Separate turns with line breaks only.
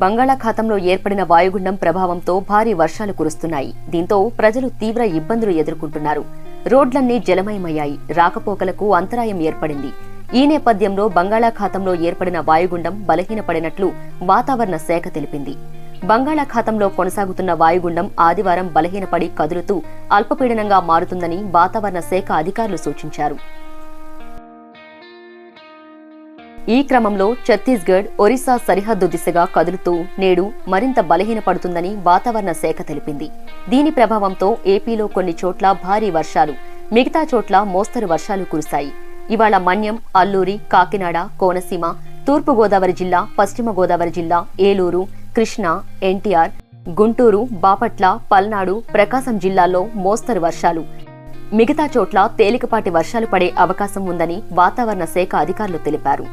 బంగాళాఖాతంలో ఏర్పడిన వాయుగుండం ప్రభావంతో భారీ వర్షాలు కురుస్తున్నాయి. దీంతో ప్రజలు తీవ్ర ఇబ్బందులు ఎదుర్కొంటున్నారు. రోడ్లన్నీ జలమయమయ్యాయి. రాకపోకలకు అంతరాయం ఏర్పడింది. ఈ నేపథ్యంలో బంగాళాఖాతంలో ఏర్పడిన వాయుగుండం బలహీనపడినట్లు వాతావరణ శాఖ తెలిపింది. బంగాళాఖాతంలో కొనసాగుతున్న వాయుగుండం ఆదివారం బలహీనపడి కదులుతూ అల్పపీడనంగా మారుతుందని వాతావరణ శాఖ అధికారులు సూచించారు. ఈ క్రమంలో ఛత్తీస్గఢ్, ఒరిస్సా సరిహద్దు దిశగా కదులుతూ నేడు మరింత బలహీనపడుతుందని వాతావరణ శాఖ తెలిపింది. దీని ప్రభావంతో ఏపీలో కొన్ని చోట్ల భారీ వర్షాలు, మిగతా చోట్ల మోస్తరు వర్షాలు కురిశాయి. ఇవాళ మన్యం, అల్లూరి, కాకినాడ, కోనసీమ, తూర్పుగోదావరి జిల్లా, పశ్చిమ గోదావరి జిల్లా, ఏలూరు, కృష్ణా, ఎన్టీఆర్, గుంటూరు, బాపట్ల, పల్నాడు, ప్రకాశం జిల్లాల్లో మోస్తరు వర్షాలు, మిగతా చోట్ల తేలికపాటి వర్షాలు పడే అవకాశం ఉందని వాతావరణ శాఖ అధికారులు తెలిపారు.